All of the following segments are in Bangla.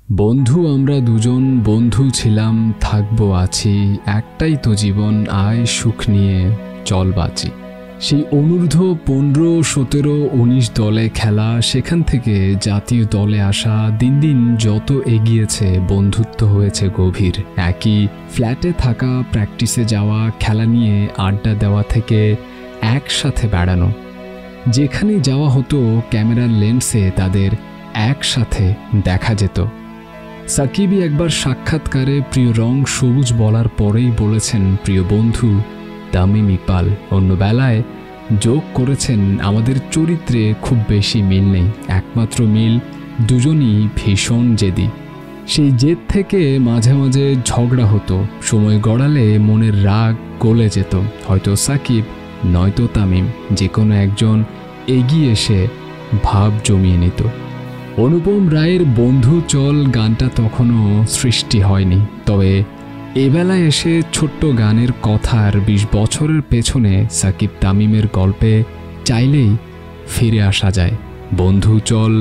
বন্ধু আমরা দুজন বন্ধু ছিলাম, থাকবো আছি, একটাই তো জীবন, আয় সুখ নিয়ে চল বাঁচি। সেই অনূর্ধ্ব 15, 17, 19 দলে খেলা, সেখান থেকে জাতীয় দলে আসা, দিন দিন যত এগিয়েছে বন্ধুত্ব হয়েছে গভীর। একই ফ্ল্যাটে থাকা, প্র্যাকটিসে যাওয়া, খেলা নিয়ে আড্ডা দেওয়া থেকে একসাথে বেড়ানো, যেখানে যাওয়া হতো ক্যামেরার লেন্সে তাদের একসাথে দেখা যেত। সাকিবই একবার সাক্ষাৎকারে প্রিয় রং সবুজ বলার পরেই বলেছেন প্রিয় বন্ধু তামিম ইকবাল। অন্য বেলায় যোগ করেছেন আমাদের চরিত্রে খুব বেশি মিল নেই, একমাত্র মিল দুজনই ভীষণ জেদি। সেই জেদ থেকে মাঝে মাঝে ঝগড়া হতো, সময় গড়ালে মনের রাগ গলে যেত। হয়তো সাকিব নয়তো তামিম, যে কোনো একজন এগিয়ে এসে ভাব জমিয়ে নিত। অনুপম রায়ের বন্ধু চল গানটা তখনও সৃষ্টি হয়নি, তবে এবেলায় এসে ছোট্ট গানের কথার 20 বছরের পেছনে সাকিব তামিমের গল্পে চাইলেই ফিরে আসা যায়। বন্ধু চল,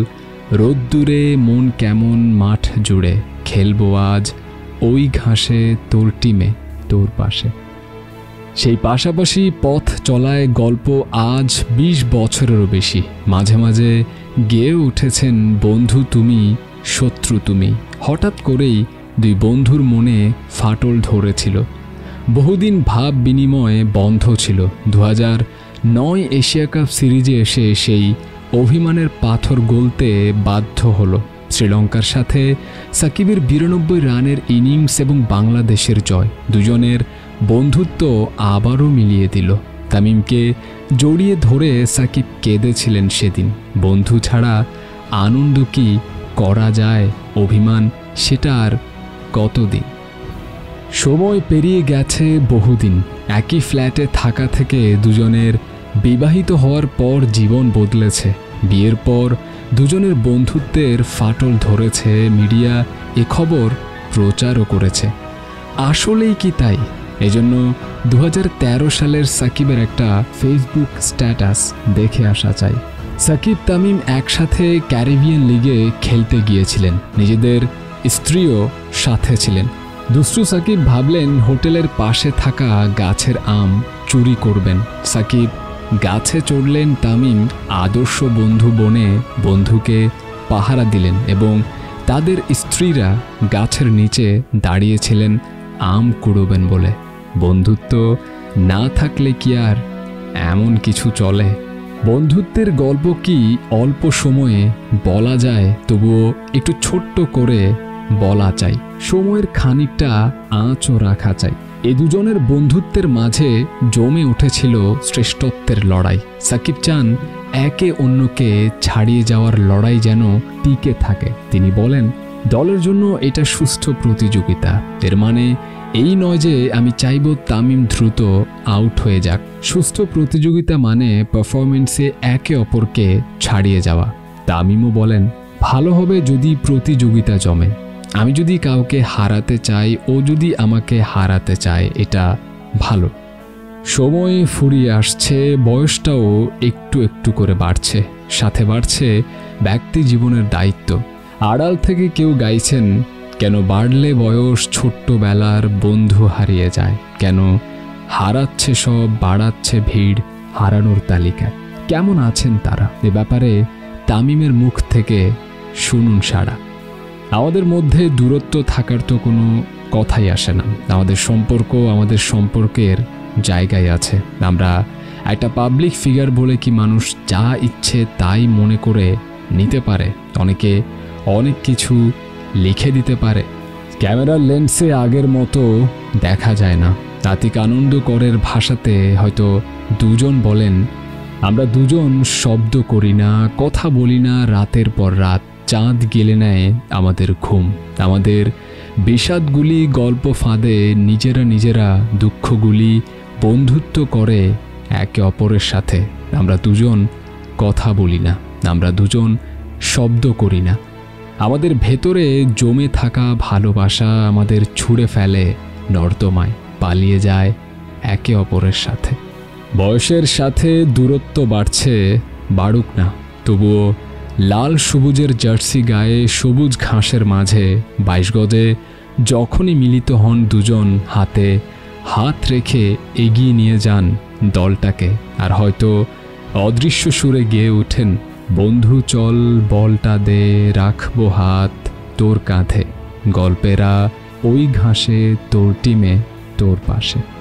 রোদ্দুরে মন কেমন মাঠ জুড়ে, খেলবো আজ ওই ঘাসে তোর টিমে তোর পাশে। সেই পাশাপাশি পথ চলায় গল্প আজ 20 বছরেরও বেশি। মাঝে মাঝে গেয়ে উঠেছেন বন্ধু তুমি শত্রু তুমি। হঠাৎ করেই দুই বন্ধুর মনে ফাটল ধরেছিল। বহুদিন ভাব বিনিময়ে বন্ধ ছিল। 2009 এশিয়া কাপ সিরিজে এসে সেই অভিমানের পাথর গলতে বাধ্য হলো। শ্রীলঙ্কার সাথে সাকিবের 92 রানের ইনিংস এবং বাংলাদেশের জয় দুজনের বন্ধুত্ব আবারও মিলিয়ে দিল। তামিমকে জড়িয়ে ধরে সাকিব কেঁদেছিলেন সেদিন। বন্ধু ছাড়া আনন্দ কি করা যায়, অভিমান সেটা আর কতদিন। সময় পেরিয়ে গেছে বহুদিন। একই ফ্ল্যাটে থাকা থেকে দুজনের বিবাহিত হওয়ার পর জীবন বদলেছে। বিয়ের পর দুজনের বন্ধুত্বের ফাটল ধরেছে, মিডিয়া এ খবর প্রচারও করেছে। আসলেই কি তাই? এজন্য 2013 সালের সাকিবের একটা ফেসবুক স্ট্যাটাস দেখে আসা চাই। সাকিব তামিম একসাথে ক্যারিবিয়ান লিগে খেলতে গিয়েছিলেন, নিজেদের স্ত্রীও সাথে ছিলেন। দুষ্টু সাকিব ভাবলেন হোটেলের পাশে থাকা গাছের আম চুরি করবেন। সাকিব গাছে চড়লেন, তামিম আদর্শ বন্ধু বনে বন্ধুকে পাহারা দিলেন এবং তাদের স্ত্রীরা গাছের নিচে দাঁড়িয়েছিলেন আম কুড়োবেন বলে। বন্ধুত্ব না থাকলে কি আর এমন কিছু চলে? বন্ধুত্বের গল্প কি অল্প সময়ে বলা যায়, তবুও একটু ছোট্ট করে বলা চাই, সময়ের খানিকটা আঁচও রাখা চাই। এ দুজনের বন্ধুত্বের মাঝে জমে উঠেছিল শ্রেষ্ঠত্বের লড়াই। সাকিব চান একে অন্যকে ছাড়িয়ে যাওয়ার লড়াই যেন টিকে থাকে। তিনি বলেন, দলের জন্য এটা সুস্থ প্রতিযোগিতা। এর মানে এই নয় যে আমি চাইব তামিম দ্রুত আউট হয়ে যাক। সুস্থ প্রতিযোগিতা মানে পারফরমেন্সে একে অপরকে ছাড়িয়ে যাওয়া। তামিমও বলেন, ভালো হবে যদি প্রতিযোগিতা জমে। আমি যদি কাউকে হারাতে চাই, ও যদি আমাকে হারাতে চায়, এটা ভালো। সময় ফুরিয়ে আসছে, বয়সটাও একটু একটু করে বাড়ছে, সাথে বাড়ছে ব্যক্তি জীবনের দায়িত্ব। আড়াল থেকে কেউ গাইছেন, কেন বাড়লে বয়স ছোট্টবেলার বন্ধু হারিয়ে যায়, কেন হারাচ্ছে সব বাড়াচ্ছে ভিড় হারানোর তালিকায়। কেমন আছেন তারা? এ ব্যাপারে তামিমের মুখ থেকে শুনুন সাড়া। আমাদের মধ্যে দূরত্ব থাকার তো কোনো কথাই আসে না। আমাদের সম্পর্ক আমাদের সম্পর্কের জায়গায় আছে। আমরা একটা পাবলিক ফিগার বলে কি মানুষ যা ইচ্ছে তাই মনে করে নিতে পারে? অনেকে অনেক কিছু লিখে দিতে পারে। ক্যামেরার লেন্সে আগের মতো দেখা যায় না। আতিক আনন্দ করের ভাষাতে হয়তো দুজন বলেন, আমরা দুজন শব্দ করি না, কথা বলি না, রাতের পর রাত চাঁদ গেলে নেয় আমাদের ঘুম। আমাদের বিষাদগুলি গল্প ফাঁদে, নিজেরা নিজেরা দুঃখগুলি বন্ধুত্ব করে একে অপরের সাথে। আমরা দুজন কথা বলি না, আমরা দুজন শব্দ করি না। আমাদের ভেতরে জমে থাকা ভালোবাসা আমাদের ছুঁড়ে ফেলে নর্দমায়, পালিয়ে যায় একে অপরের সাথে। বয়সের সাথে দূরত্ব বাড়ছে, বাড়ুক না, তবুও লাল সবুজের জার্সি গায়ে সবুজ ঘাসের মাঝে 22 গজে যখনই মিলিত হন দুজন, হাতে হাত রেখে এগিয়ে নিয়ে যান দলটাকে, আর হয়তো অদৃশ্য সুরে গেয়ে ওঠেন, বন্ধু চল বলটা দে, রাখবো হাত তোর কাঁধে, গল্পেরা ওই ঘাসে তোর টিমে তোর পাশে।